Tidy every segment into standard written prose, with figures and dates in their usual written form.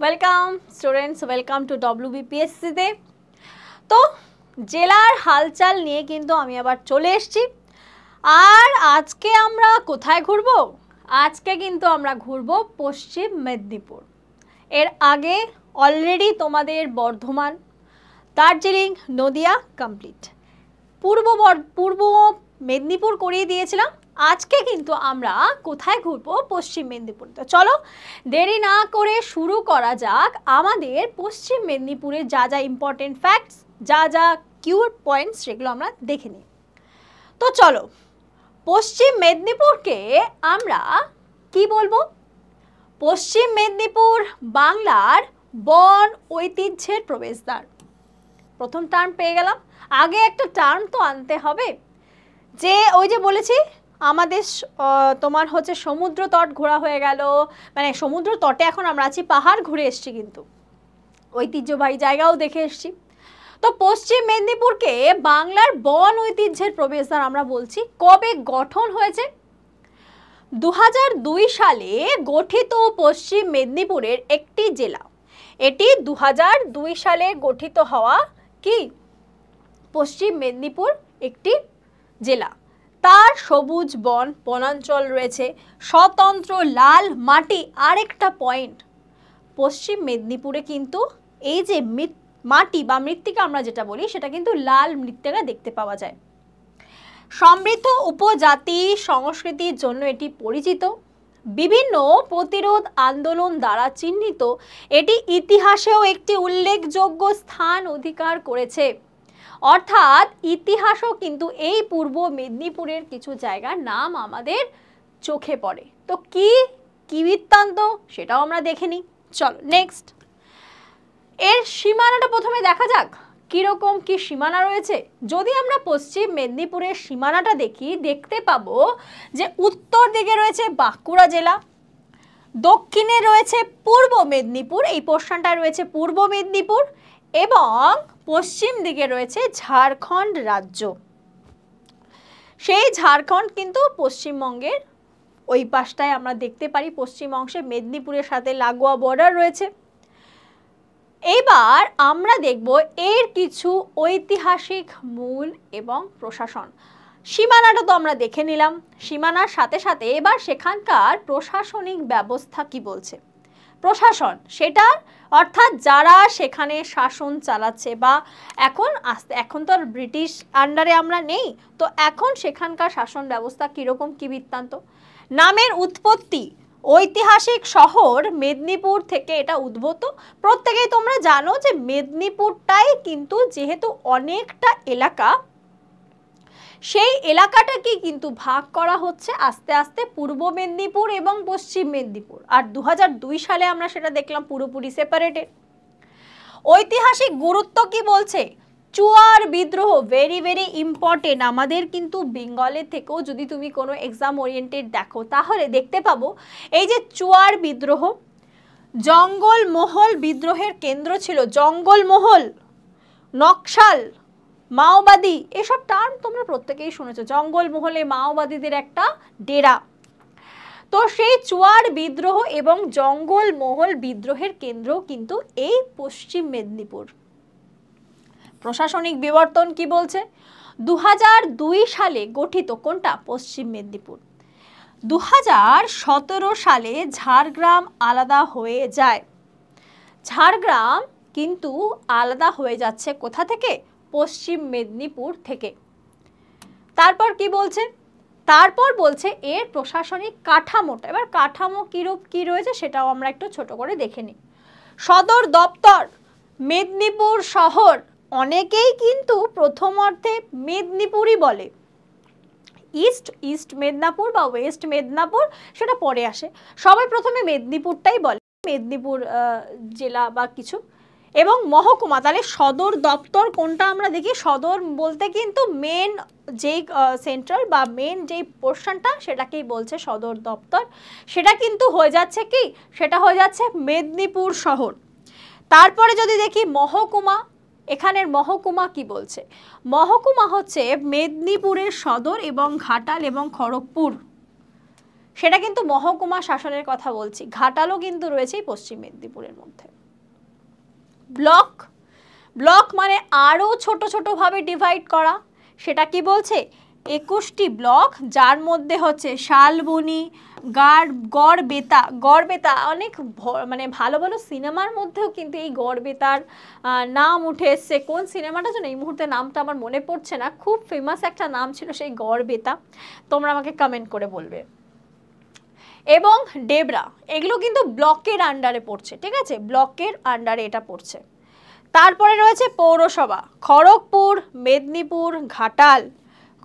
Welcome students, welcome to WBPSC তে। তো জেলার হালচাল নিয়ে কিন্তু আমি আবার চলে এসেছি। আর আজকে আমরা কোথায় ঘুরবো? আজকে কিন্তু আমরা ঘুরবো পশ্চিম মেদিনীপুর। এর আগে অলরেডি তোমাদের বর্ধমান, দার্জিলিং, নদিয়া কমপ্লিট। পূর্ব মেদিনীপুর করিয়ে দিয়েছিলাম। আজকে কিন্তু আমরা কোথায় ঘুরবো? পশ্চিম মেদিনীপুর। তো চলো দেরি না করে শুরু করা যাক। আমাদের পশ্চিম মেদিনীপুরে যা যা ইম্পর্টেন্ট ফ্যাক্টস, যা যা কিউট পয়েন্টস, সেগুলো আমরা দেখে নিই। তো চলো, পশ্চিম মেদিনীপুরকে আমরা কি বলবো? পশ্চিম মেদিনীপুর বাংলার বন ঐতিহ্যের প্রবেশদ্বার। প্রথম টার্ম পেয়ে গেলাম। আগে একটা টার্ম তো আনতে হবে, যে ওই যে বলেছি আমাদের তোমার হচ্ছে সমুদ্র তট ঘোরা হয়ে গেল, মানে সমুদ্র তটে এখন আমরা আছি, পাহাড় ঘুরে এসছি, কিন্তু ঐতিহ্যবাহী জায়গাও দেখে এসছি। তো পশ্চিম মেদিনীপুরকে বাংলার বন ঐতিহ্যের প্রবেশদ্বার আমরা বলছি। কবে গঠন হয়েছে? 2002 সালে গঠিত পশ্চিম মেদিনীপুরের একটি জেলা। এটি 2002 সালে গঠিত হওয়া কি পশ্চিম মেদিনীপুর একটি জেলা। তার সবুজ বনাঞ্চল রয়েছে, স্বতন্ত্র লাল মাটি। আরেকটা পয়েন্ট, পশ্চিম মেদিনীপুরে কিন্তু এই যে মাটি বা মৃত্তিকা আমরা যেটা বলি, সেটা কিন্তু লাল মৃত্তিকা দেখতে পাওয়া যায়। সমৃদ্ধ উপজাতি সংস্কৃতির জন্য এটি পরিচিত। বিভিন্ন প্রতিরোধ আন্দোলন দ্বারা চিহ্নিত, এটি ইতিহাসেও একটি উল্লেখযোগ্য স্থান অধিকার করেছে। অর্থাৎ ইতিহাসও কিন্তু এই পূর্ব মেদিনীপুরের কিছু জায়গার নাম আমাদের চোখে পড়ে। তো কি বৃত্তান্ত সেটাও আমরা দেখে নিই। চলো নেক্সট, এর সীমানাটা প্রথমে দেখা যাক, কিরকম কি সীমানা রয়েছে। যদি আমরা পশ্চিম মেদিনীপুরের সীমানাটা দেখতে পাবো যে উত্তর দিকে রয়েছে বাঁকুড়া জেলা, দক্ষিণে রয়েছে পূর্ব মেদিনীপুর, এই পোর্শনটা রয়েছে পূর্ব মেদিনীপুর, এবং পশ্চিম দিকে রয়েছে ঝাড়খণ্ড রাজ্য। সেই ঝাড়খণ্ড কিন্তু পশ্চিমবঙ্গের ওই পাশটায় আমরা দেখতে পারি। পশ্চিম অংশে মেদিনীপুরের সাথে লাগোয়া বর্ডার রয়েছে। এইবার আমরা দেখব এর কিছু ঐতিহাসিক মূল এবং প্রশাসন। সীমানাটা তো আমরা দেখে নিলাম, সীমানার সাথে সাথে এবার সেখানকার প্রশাসনিক ব্যবস্থা কি বলছে। প্রশাসন সেটা অর্থাৎ যারা সেখানে শাসন চালাচ্ছে, বা এখন তো আর ব্রিটিশ আন্ডারে আমরা নেই, তো এখন সেখানকার শাসন ব্যবস্থা কীরকম কি বৃত্তান্ত। নামের উৎপত্তি, ঐতিহাসিক শহর মেদিনীপুর থেকে এটা উদ্ভূত। প্রত্যেকেই তোমরা জানো যে মেদিনীপুরটাই কিন্তু যেহেতু অনেকটা এলাকা, সেই এলাকাটাকে কিন্তু ভাগ করা হচ্ছে আস্তে আস্তে পূর্ব মেদিনীপুর এবং পশ্চিম মেদিনীপুর। আর 2002 সালে আমরা সেটা দেখলাম পুরোপুরি সেপারেটেড। ঐতিহাসিক গুরুত্ব কি বলছে? চুয়ার বিদ্রোহ ভেরি ভেরি ইম্পর্টেন্ট। আমাদের কিন্তু বেঙ্গলের থেকেও যদি তুমি কোনো এক্সাম ওরিয়েন্টেড দেখো, তাহলে দেখতে পাবো এই যে চুয়ার বিদ্রোহ, জঙ্গলমহল বিদ্রোহের কেন্দ্র ছিল। জঙ্গলমহল, নকশাল, মাওবাদী, এসব টার্ম তোমরা প্রত্যেকেই শুনেছো। জঙ্গলমহলে মাওবাদীদের একটা ডেরা। তো সেই চুয়ার বিদ্রোহ এবং জঙ্গলমহল বিদ্রোহের কেন্দ্র কিন্তু এই পশ্চিম মেদিনীপুর। প্রশাসনিক বিবর্তন কি বলছে? 2002 সালে গঠিত কোনটা? পশ্চিম মেদিনীপুর। 2017 সালে ঝাড়গ্রাম আলাদা হয়ে যায়। ঝাড়গ্রাম কিন্তু আলাদা হয়ে যাচ্ছে কোথা থেকে? পশ্চিম মেদিনীপুর থেকে। তারপর কি বলছে? তারপর বলছে এর প্রশাসনিক কাঠামোটা। এবার কাঠামো কিরূপ কি রয়েছে সেটাও আমরা একটু ছোট করে দেখে নিই। সদর দপ্তর মেদিনীপুর শহর। অনেকেই কিন্তু প্রথম অর্থে মেদিনীপুরই বলে। ইস্ট মেদিনীপুর বা ওয়েস্ট মেদিনীপুর সেটা পরে আসে। সবাই প্রথমে মেদিনীপুরটাই বলে, মেদিনীপুর জেলা বা কিছু। এবং মহকুমা, তাহলে সদর দপ্তর কোনটা আমরা দেখি? সদর বলতে কিন্তু মেন যেই সেন্ট্রাল বা মেন যেই পোর্শনটা, সেটাকেই বলছে সদর দপ্তর। সেটা কিন্তু হয়ে যাচ্ছে কি? সেটা হয়ে যাচ্ছে মেদিনীপুর শহর। তারপরে যদি দেখি মহকুমা, এখানের মহকুমা কি বলছে? মহকুমা হচ্ছে মেদিনীপুরের সদর এবং ঘাটাল এবং খড়গপুর সেটা কিন্তু মহকুমা শাসনের কথা বলছি। ঘাটালও কিন্তু রয়েছে এই পশ্চিম মেদিনীপুরের মধ্যে। ব্লক, ব্লক মানে আরও ছোট ছোটোভাবে ডিভাইড করা, সেটা কি বলছে 21টি ব্লক, যার মধ্যে হচ্ছে শালবনী, গড়বেতা, গড়বেতা অনেক মানে ভালো ভালো সিনেমার মধ্যেও কিন্তু এই গড়বেতার নাম উঠে এসছে। কোন সিনেমাটা যেন এই মুহূর্তে নামটা আমার মনে পড়ছে না, খুব ফেমাস একটা নাম ছিল সেই গড়বেতা, তোমরা আমাকে কমেন্ট করে বলবে। এবং ডেবরা, এগুলো কিন্তু ব্লকের আন্ডারে পড়ছে, ঠিক আছে, ব্লকের আন্ডারে এটা পড়ছে। তারপরে রয়েছে পৌরসভা, খড়গপুর, মেদিনীপুর, ঘাটাল,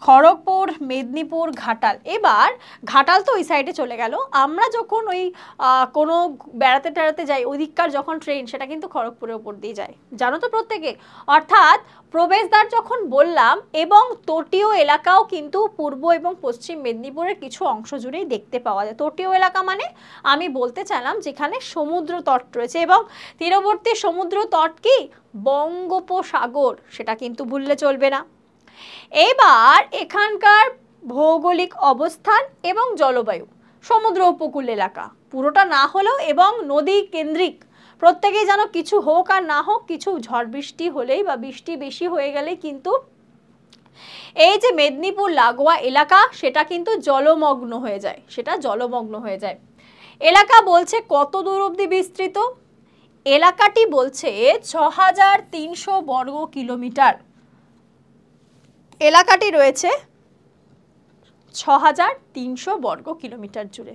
খড়গপুর, মেদিনীপুর, ঘাটাল। এবার ঘাটাল তো ওই সাইডে চলে গেল, আমরা যখন ওই কোনো বেড়াতে টেড়াতে যাই ওইদিককার যখন ট্রেন, সেটা কিন্তু খড়গপুরের ওপর দিয়ে যায়, জানো তো প্রত্যেকে। অর্থাৎ প্রবেশদ্বার যখন বললাম, এবং তটীয় এলাকাও কিন্তু পূর্ব এবং পশ্চিম মেদিনীপুরের কিছু অংশ জুড়েই দেখতে পাওয়া যায়। তটীয় এলাকা মানে আমি বলতে চাইলাম যেখানে সমুদ্র তট রয়েছে, এবং তীরবর্তী সমুদ্র তট কি বঙ্গোপসাগর, সেটা কিন্তু ভুললে চলবে না। এবার এখানকার ভৌগোলিক অবস্থান এবং জলবায়ু, সমুদ্র উপকূল এলাকা পুরোটা না হলেও, এবং নদী কেন্দ্রিক, প্রত্যেকেই জানো কিছু হোক আর না হোক, কিছু ঝড় বৃষ্টি হলেই বা বৃষ্টি বেশি হয়ে গেলেই কিন্তু এই যে মেদিনীপুর লাগোয়া এলাকা সেটা কিন্তু জলমগ্ন হয়ে যায়, সেটা জলমগ্ন হয়ে যায়। এলাকা বলছে কত দূর অবধি বিস্তৃত, এলাকাটি বলছে 6300 বর্গ কিলোমিটার, এলাকাটি রয়েছে 6300 বর্গ কিলোমিটার জুড়ে।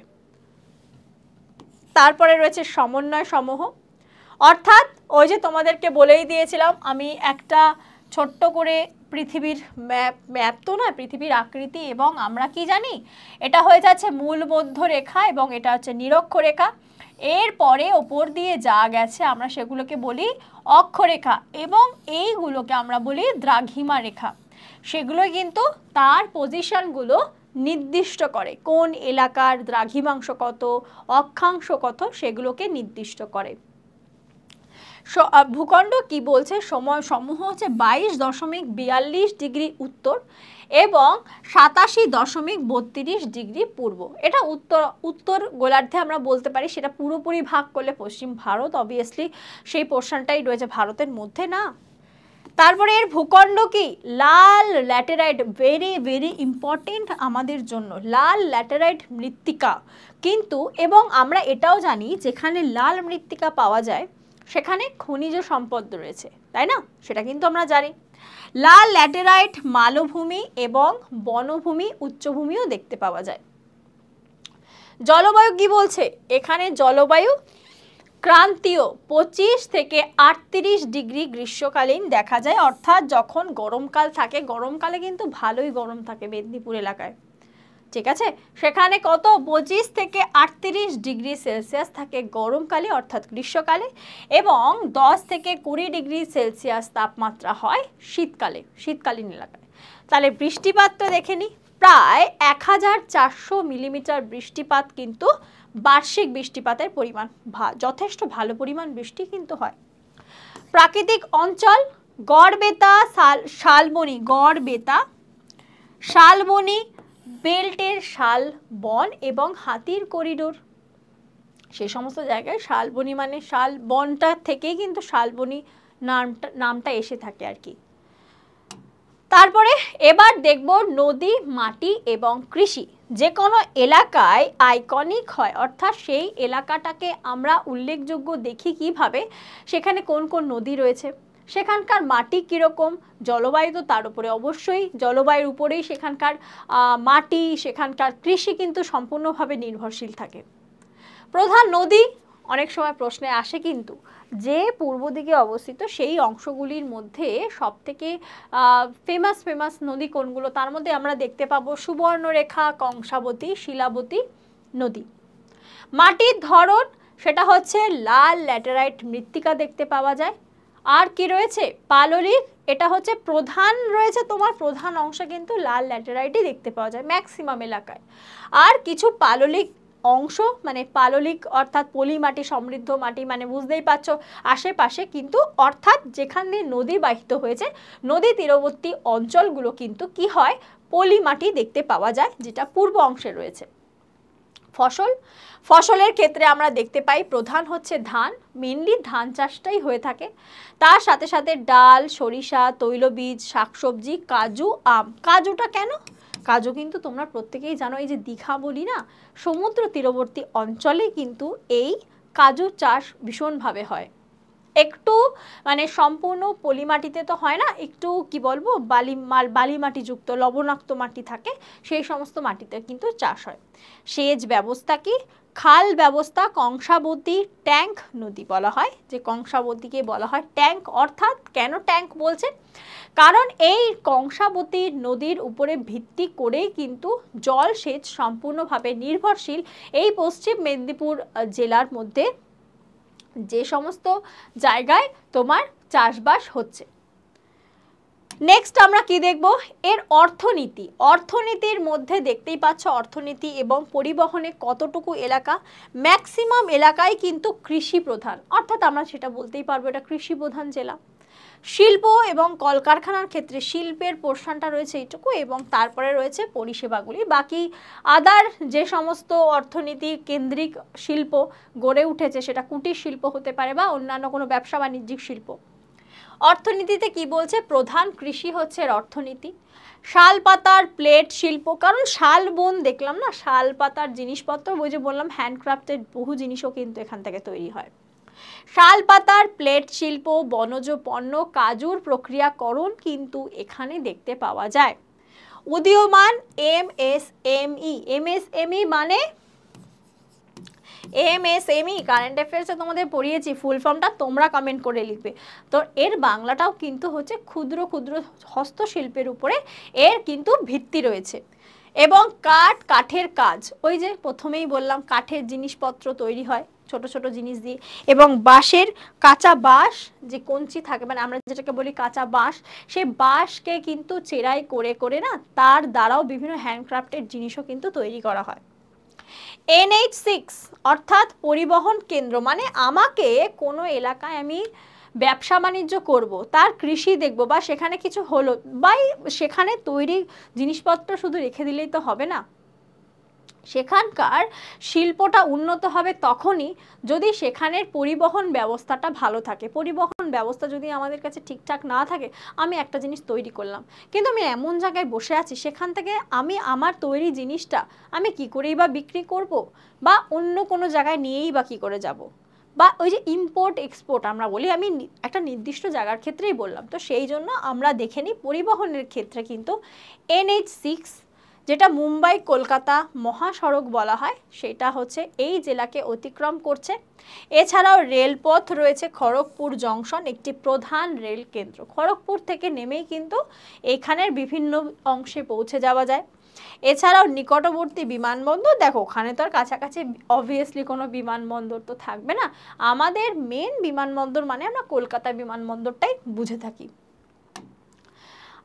তারপরে রয়েছে সমন্বয় সমূহ, অর্থাৎ ওই যে তোমাদেরকে বলেই দিয়েছিলাম আমি একটা ছোট্ট করে পৃথিবীর ম্যাপ তো নয়, পৃথিবীর আকৃতি, এবং আমরা কি জানি এটা হয়ে যাচ্ছে মূল মধ্য রেখা এবং এটা হচ্ছে নিরক্ষরেখা, এরপরে ওপর দিয়ে যা গেছে আমরা সেগুলোকে বলি অক্ষরেখা, এবং এইগুলোকে আমরা বলি দ্রাঘিমা রেখা। সেগুলো কিন্তু তার পজিশনগুলো নির্দিষ্ট করে, কোন এলাকার দ্রাঘিমাংশ কত, অক্ষাংশ কত, সেগুলোকে নির্দিষ্ট করে। ভূখণ্ড কি বলছে, সময় সমূহ হচ্ছে 22.42 ডিগ্রি উত্তর এবং 87.32 ডিগ্রি পূর্ব। এটা উত্তর গোলার্ধে আমরা বলতে পারি, সেটা পুরোপুরি ভাগ করলে পশ্চিম ভারত, অবভিয়াসলি সেই পোর্শনটাই রয়েছে ভারতের মধ্যে না। তারপরে এর ভূখণ্ড কি লাল ল্যাটেরাইট, ভেরি ভেরি ইম্পর্টেন্ট আমাদের জন্য, লাল ল্যাটেরাইট মৃত্তিকা কিন্তু, এবং আমরা এটাও জানি যেখানে লাল মৃত্তিকা পাওয়া যায় সেখানে খনিজ সম্পদ রয়েছে, তাই না, সেটা কিন্তু আমরা জানি। লাল ল্যাটেরাইট মালভূমি এবং বনভূমি, উচ্চভূমিও দেখতে পাওয়া যায়। জলবায়ু কি বলছে, এখানে জলবায়ু ক্রান্তীয় 25 থেকে 38 ডিগ্রি গ্রীষ্মকালীন দেখা যায়, অর্থাৎ যখন গরমকাল থাকে, গরমকালে কিন্তু ভালোই গরম থাকে মেদিনীপুর এলাকায়, ঠিক আছে, সেখানে কত 25 থেকে 38 ডিগ্রি সেলসিয়াস থাকে গরমকালে অর্থাৎ গ্রীষ্মকালে, এবং 10 থেকে 20 ডিগ্রি সেলসিয়াস তাপমাত্রা হয় শীতকালে, শীতকালীন এলাকায়। তাহলে বৃষ্টিপাত তো দেখে নিই, প্রায় 1400 মিলিমিটার বৃষ্টিপাত কিন্তু বার্ষিক বৃষ্টিপাতের পরিমাণ, যথেষ্ট ভালো পরিমাণ বৃষ্টি কিন্তু হয়। প্রাকৃতিক অঞ্চল গড়বেতা, শালবনী, গড়বেতা, শালবনী বেল্টের শাল বন এবং হাতির করিডোর, সে সমস্ত জায়গায় শালবনী মানে শাল বনটা থেকেই কিন্তু শালবনী নামটা এসে থাকে আর কি। তারপরে এবার দেখব নদী, মাটি এবং কৃষি। যে কোনো এলাকায় আইকনিক হয়, অর্থাৎ সেই এলাকাটাকে আমরা উল্লেখযোগ্য দেখি কিভাবে, সেখানে কোন কোন নদী রয়েছে, সেখানকার মাটি কীরকম, জলবায়ু তো তার উপরে, অবশ্যই জলবায়ুর উপরেই সেখানকার মাটি, সেখানকার কৃষি কিন্তু সম্পূর্ণভাবে নির্ভরশীল থাকে। প্রধান নদী অনেক সময় প্রশ্নে আসে কিন্তু, যে পূর্ব দিকে অবস্থিত সেই অংশগুলির মধ্যে সবথেকে ফেমাস নদী কোনগুলো, তার মধ্যে আমরা দেখতে পাবো সুবর্ণরেখা, কংসাবতী, শিলাবতী নদী। মাটির ধরন সেটা হচ্ছে লাল ল্যাটেরাইট মৃত্তিকা দেখতে পাওয়া যায়। আর কি রয়েছে পাললিক, এটা হচ্ছে প্রধান রয়েছে, তোমার প্রধান অংশে কিন্তু লাল ল্যাটেরাইটই দেখতে পাওয়া যায় ম্যাক্সিমাম এলাকায়। আর কিছু পাললিক অংশ মানে পাললিক অর্থাৎ পলি মাটি সমৃদ্ধ মাটি, মানে বুঝতেই পারছো আশেপাশে কিন্তু, অর্থাৎ যেখানে নদী বাহিত হয়েছে নদী তীরবর্তী অঞ্চলগুলো কিন্তু কি হয় পলি মাটি দেখতে পাওয়া যায়, যেটা পূর্ব অংশে রয়েছে। ফসল, ফসলের ক্ষেত্রে আমরা দেখতে পাই প্রধান হচ্ছে ধান, মেনলি ধান চাষটাই হয়ে থাকে। তার সাথে সাথে ডাল, সরিষা, তৈলবীজ, শাকসবজি, কাজু, আম। কাজুটা কেন? কাজু কিন্তু তোমরা প্রত্যেকেই জানো, এই যে দীঘা বলি না, সমুদ্র তীরবর্তী অঞ্চলে কিন্তু এই কাজু চাষ ভীষণভাবে হয়। একটু মানে সম্পূর্ণ পলি মাটিতে তো হয় না, একটু কি বলবো বালি মাটিযুক্ত লবণাক্ত মাটি থাকে, সেই সমস্ত মাটিতে কিন্তু চাষ হয়। সেচ ব্যবস্থা কি? খাল ব্যবস্থা, কংসাবতী, ট্যাঙ্ক নদী বলা হয়, যে কংসাবতীকে বলা হয় ট্যাঙ্ক। অর্থাৎ কেন ট্যাঙ্ক বলছে? কারণ এই কংসাবতী নদীর উপরে ভিত্তি করেই কিন্তু জলসেচ সম্পূর্ণভাবে নির্ভরশীল এই পশ্চিম মেদিনীপুর জেলার মধ্যে যে সমস্ত জায়গায় তোমার চাষবাস হচ্ছে। নেক্সট আমরা কি দেখব? এর অর্থনীতি। অর্থনীতির মধ্যে দেখতেই পাচ্ছ অর্থনীতি এবং পরিবহনে কতটুকু এলাকা, ম্যাক্সিমাম এলাকায় কিন্তু কৃষি প্রধান, অর্থাৎ আমরা সেটা বলতেই পারবো এটা কৃষি প্রধান জেলা। শিল্প এবং কলকারখানার ক্ষেত্রে শিল্পের পোর্শনটা রয়েছে এইটুকু, এবং তারপরে রয়েছে পরিষেবাগুলি। বাকি আদার যে সমস্ত অর্থনীতি কেন্দ্রিক শিল্প গড়ে উঠেছে, সেটা কুটির শিল্প হতে পারে বা অন্যান্য কোনো ব্যবসা বাণিজ্যিক শিল্প। অর্থনীতিতে কি বলছে? প্রধান কৃষি হচ্ছে এর অর্থনীতি। শাল পাতার প্লেট শিল্প, কারণ শাল বন দেখলাম না, শাল পাতার জিনিসপত্র, ওই যে বললাম হ্যান্ডক্রাফটেড বহু জিনিসও কিন্তু এখান থেকে তৈরি হয়। শাল পাতার প্লেট শিল্প, বনজ পণ্য, কাজুর প্রক্রিয়াকরণ কিন্তু এখানে দেখতে পাওয়া যায়। উদীয়মান এমএসএমই। এমএসএমই মানে এমএসএমই কারেন্ট অ্যাফেয়ার্সে তোমাদের পড়িয়েছি, ফুল ফর্মটা তোমরা কমেন্ট করে লিখবে। তো এর বাংলাটাও কিন্তু হচ্ছে ক্ষুদ্র ক্ষুদ্র হস্তশিল্পের উপরে এর কিন্তু ভিত্তি রয়েছে। এবং কাঠের কাজ, ওই যে প্রথমেই বললাম কাঠের জিনিসপত্র তৈরি হয় ছোট ছোট জিনিস দিয়ে, এবং বাঁশের কাঁচা বাঁশ যে কঞ্চি থাকে, মানে আমরা যেটাকে বলি কাঁচা বাঁশ, সেই বাঁশকে কিন্তু চেরাই করে করে না তার দ্বারাও বিভিন্ন হ্যান্ডক্রাফটেড জিনিসও কিন্তু তৈরি করা হয়। NH6 অর্থাৎ পরিবহন কেন্দ্র, মানে আমাকে কোনো এলাকায় আমি ব্যবসা বাণিজ্য করব, তার কৃষি দেখব, বা সেখানে কিছু হলো, বা সেখানে তৈরি জিনিসপত্র শুধু রেখে দিলেই তো হবে না, সেখানকার শিল্পটা উন্নত হবে তখনই যদি সেখানের পরিবহন ব্যবস্থাটা ভালো থাকে। পরিবহন ব্যবস্থা যদি আমাদের কাছে ঠিকঠাক না থাকে, আমি একটা জিনিস তৈরি করলাম কিন্তু আমি এমন জায়গায় বসে আছি, সেখান থেকে আমি আমার তৈরি জিনিসটা আমি কি করেই বা বিক্রি করব, বা অন্য কোনো জায়গায় নিয়েই বা কী করে যাব, বা ওই যে ইম্পোর্ট এক্সপোর্ট আমরা বলি, আমি একটা নির্দিষ্ট জায়গার ক্ষেত্রেই বললাম। তো সেই জন্য আমরা দেখে নিই পরিবহনের ক্ষেত্রে কিন্তু NH6 যেটা মুম্বাই কলকাতা মহাসড়ক বলা হয়, সেটা হচ্ছে এই জেলাকে অতিক্রম করছে। এছাড়াও রেলপথ রয়েছে, খড়গপুর জংশন একটি প্রধান রেল কেন্দ্র। খড়গপুর থেকে নেমেই কিন্তু এখানের বিভিন্ন অংশে পৌঁছে যাওয়া যায়। এছাড়াও নিকটবর্তী বিমানবন্দর, দেখো ওখানে তো আর কাছাকাছি অবভিয়াসলি কোনো বিমানবন্দর তো থাকবে না, আমাদের মেন বিমানবন্দর মানে আমরা কলকাতা বিমানবন্দরটাই বুঝে থাকি।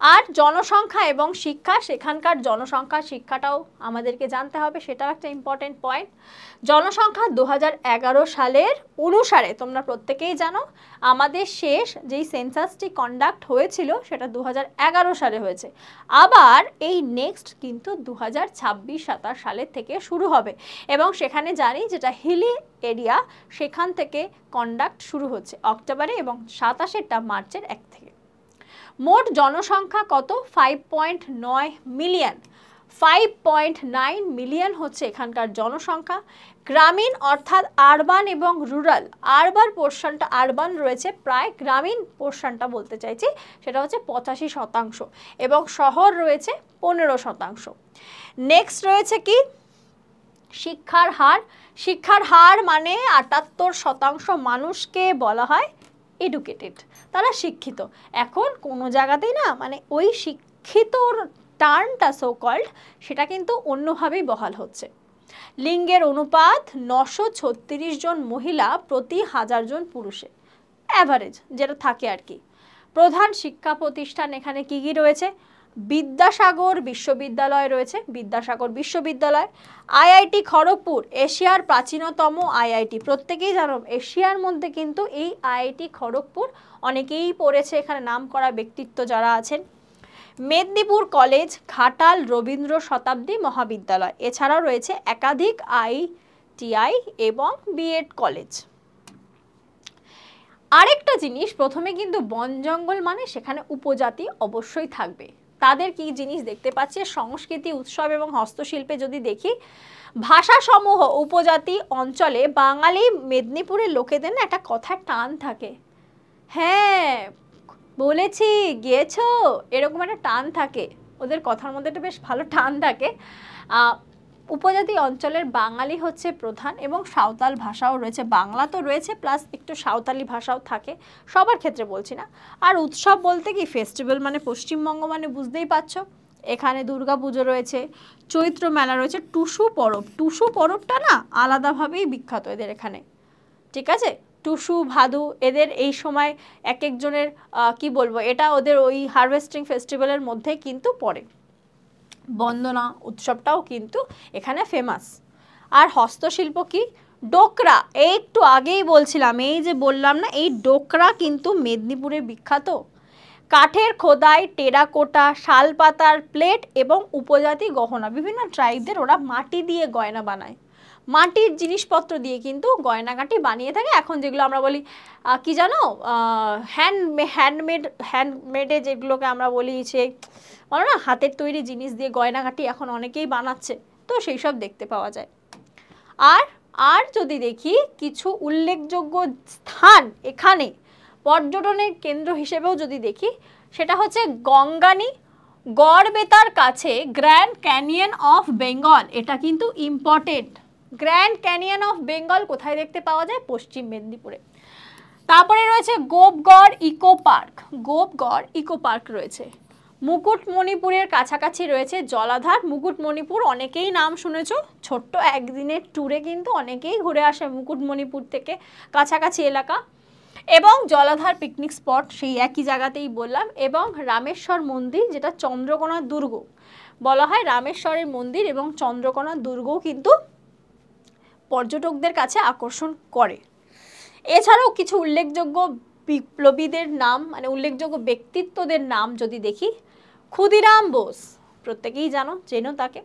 আর জনসংখ্যা এবং শিক্ষা, সেখানকার জনসংখ্যা শিক্ষাটাও আমাদেরকে জানতে হবে, সেটাও একটা ইম্পর্টেন্ট পয়েন্ট। জনসংখ্যা 2011 সালের অনুসারে, তোমরা প্রত্যেকেই জানো আমাদের শেষ যেই সেন্সাসটি কন্ডাক্ট হয়েছিল সেটা 2011 সালে হয়েছে, আবার এই নেক্সট কিন্তু 2026-27 সালের থেকে শুরু হবে, এবং সেখানে জানি যেটা হিলি এরিয়া সেখান থেকে কন্ডাক্ট শুরু হচ্ছে অক্টোবরে, এবং 27টা মার্চের 1 থেকে। মোট জনসংখ্যা কত? 5.9 মিলিয়ন। 5.9 মিলিয়ন হচ্ছে এখানকার জনসংখ্যা। গ্রামীণ অর্থাৎ আরবান এবং রুরাল, আরবান পোর্শনটা আরবান রয়েছে প্রায়, গ্রামীণ পোর্শনটা বলতে চাইছি সেটা হচ্ছে 85%, এবং শহর রয়েছে 15%। নেক্সট রয়েছে কি? শিক্ষার হার। শিক্ষার হার মানে 78% মানুষকে বলা হয় এডুকেটেড, তারা শিক্ষিত। এখন কোনো জায়গাতেই না মানে ওই শিক্ষিতর টার্মটা সো কল্ড সেটা কিন্তু অন্যভাবেই বহাল হচ্ছে। লিঙ্গের অনুপাত 936 জন মহিলা প্রতি 1000 জন পুরুষে, অ্যাভারেজ যেটা থাকে আর কি। প্রধান শিক্ষা প্রতিষ্ঠান এখানে কি কি রয়েছে? বিদ্যাসাগর বিশ্ববিদ্যালয় রয়েছে, বিদ্যাসাগর বিশ্ববিদ্যালয়। আইআইটি খড়গপুর এশিয়ার প্রাচীনতম আইআইটি, প্রত্যেকেই জানো এশিয়ার মধ্যে কিন্তু এই আইআইটি খড়গপুর অনেকেই পড়েছে, এখানে নাম করা ব্যক্তিত্ব যারা আছেন। মেদিনীপুর কলেজ, ঘাটাল রবীন্দ্র শতাব্দী মহাবিদ্যালয়, এছাড়াও রয়েছে একাধিক ITI এবং বিএড কলেজ। আরেকটা জিনিস, প্রথমে কিন্তু বন জঙ্গল মানে সেখানে উপজাতি অবশ্যই থাকবে। তাদের কি জিনিস দেখতে পাচ্ছি, সংস্কৃতি, উৎসব এবং হস্তশিল্পে যদি দেখি, ভাষাসমূহ উপজাতি অঞ্চলে বাঙালি মেদিনীপুরের লোকেদের না একটা কথার টান থাকে, হ্যাঁ বলেছি গিয়েছো, এরকম একটা টান থাকে ওদের কথার মধ্যে, একটা বেশ ভালো টান থাকে। উপজাতি অঞ্চলের বাঙালি হচ্ছে প্রধান এবং সাঁওতাল ভাষাও রয়েছে, বাংলা তো রয়েছে প্লাস একটু সাঁওতালি ভাষাও থাকে, সবার ক্ষেত্রে বলছি না। আর উৎসব বলতে কি, ফেস্টিভ্যাল মানে পশ্চিমবঙ্গ মানে বুঝতেই পারছো, এখানে দুর্গা পুজো রয়েছে, চৈত্র মেলা রয়েছে, টুসু পরব, টুসু পরবটা না আলাদাভাবেই বিখ্যাত এদের এখানে, ঠিক আছে। টুসু, ভাদু, এদের এই সময় এক একজনের কি বলবো, এটা ওদের ওই হারভেস্টিং ফেস্টিভ্যালের মধ্যে কিন্তু পড়ে। বন্দনা উৎসবটাও কিন্তু এখানে ফেমাস। আর হস্তশিল্প কি, ডোকরা, এই একটু আগেই বলছিলাম, এই যে বললাম না, এই ডোকরা কিন্তু মেদিনীপুরে বিখ্যাত। কাঠের খোদাই, টেরাকোটা, শালপাতার প্লেট এবং উপজাতি গহনা, বিভিন্ন ট্রাইবদের ওরা মাটি দিয়ে গয়না বানায়, মাটির জিনিসপত্র দিয়ে কিন্তু গয়নাগাটি বানিয়ে থাকে। এখন যেগুলো আমরা বলি কি জানো, হ্যান্ডমেডে যেগুলোকে আমরা বলি, সে বলো না হাতের তৈরি জিনিস দিয়ে গয়নাগাটি এখন অনেকেই বানাচ্ছে, তো সেই সব দেখতে পাওয়া যায়। আর যদি দেখি কিছু উল্লেখযোগ্য স্থান এখানে পর্যটনের কেন্দ্র হিসেবেও যদি দেখি, সেটা হচ্ছে গঙ্গানি, গড়বেতার কাছে গ্র্যান্ড ক্যানিয়ন অফ বেঙ্গল, এটা কিন্তু important. Grand Canyon of Bengal কোথায় দেখতে পাওয়া যায়, পশ্চিম মেদিনীপুরে। তারপরে রয়েছে Gopgarh eco park, Gopgarh eco park রয়েছে। মুকুটমণিপুরের কাছাকাছি রয়েছে জলাধার, মুকুটমণিপুর অনেকেই নাম শুনেছ, ছোট্ট একদিনের ট্যুরে কিন্তু অনেকেই ঘুরে আসে মুকুটমণিপুর থেকে, কাছাকাছি এলাকা। এবং জলাধার পিকনিক স্পট সেই একই জায়গাতেই বললাম, এবং রামেশ্বর মন্দির, যেটা চন্দ্রকোনা দুর্গ বলা হয়, রামেশ্বরের মন্দির এবং চন্দ্রকোনা দুর্গও কিন্তু পর্যটকদের কাছে আকর্ষণ করে। এছাড়াও কিছু উল্লেখযোগ্য বিপ্লবীদের নাম, মানে উল্লেখযোগ্য ব্যক্তিত্বদের নাম যদি দেখি, ক্ষুদিরাম বোস, প্রত্যেকেই চেনো তাকে,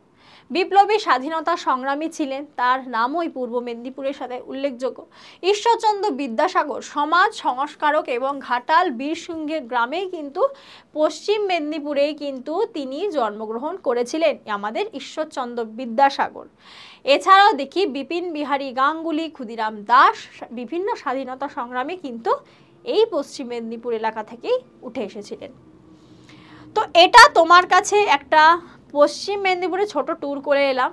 বিপ্লবী স্বাধীনতা সংগ্রামী ছিলেন, তার নামও ওই পূর্ব মেদিনীপুরের সাথে উল্লেখযোগ্য। ঈশ্বরচন্দ্র বিদ্যাসাগর সমাজ সংস্কারক এবং ঘাটাল বীরসিংহের গ্রামেই কিন্তু পশ্চিম মেদিনীপুরেই কিন্তু তিনি জন্মগ্রহণ করেছিলেন, আমাদের ঈশ্বরচন্দ্র বিদ্যাসাগর। এছাড়াও দেখি বিপিন বিহারী গাঙ্গুলি, ক্ষুদিরাম দাস, বিভিন্ন স্বাধীনতা সংগ্রামে কিন্তু এই পশ্চিম মেদিনীপুর এলাকা থেকেই উঠে এসেছিলেন। তো এটা তোমার কাছে একটা পশ্চিম মেদিনীপুরে ছোট ট্যুর করে এলাম,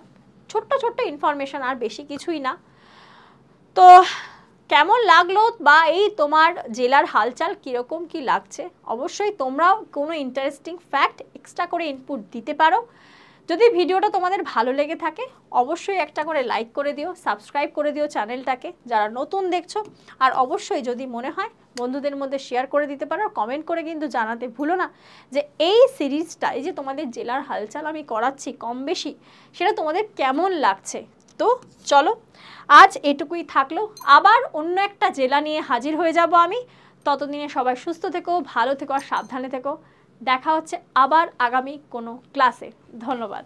ছোট্ট ছোট্ট ইনফরমেশন, আর বেশি কিছুই না। তো কেমন লাগলো, বা এই তোমার জেলার হালচাল কীরকম কি লাগছে, অবশ্যই তোমরাও কোনো ইন্টারেস্টিং ফ্যাক্ট এক্সট্রা করে ইনপুট দিতে পারো। যদি ভিডিওটা তোমাদের ভালো লেগে থাকে অবশ্যই একটা করে লাইক করে দিও, সাবস্ক্রাইব করে দিও চ্যানেলটাকে যারা নতুন দেখছো, আর অবশ্যই যদি মনে হয় বন্ধুদের মধ্যে শেয়ার করে দিতে পারো, কমেন্ট করে কিন্তু জানাতে ভুলো না যে এই সিরিজটা, এই যে তোমাদের জেলার হালচাল আমি করাচ্ছি কম বেশি, সেটা তোমাদের কেমন লাগছে। তো চলো আজ এটুকুই থাকলো, আবার অন্য একটা জেলা নিয়ে হাজির হয়ে যাব আমি। ততদিনে সবাই সুস্থ থেকো, ভালো থেকো আর সাবধানে থেকো। দেখা হচ্ছে আবার আগামী কোনো ক্লাসে। ধন্যবাদ।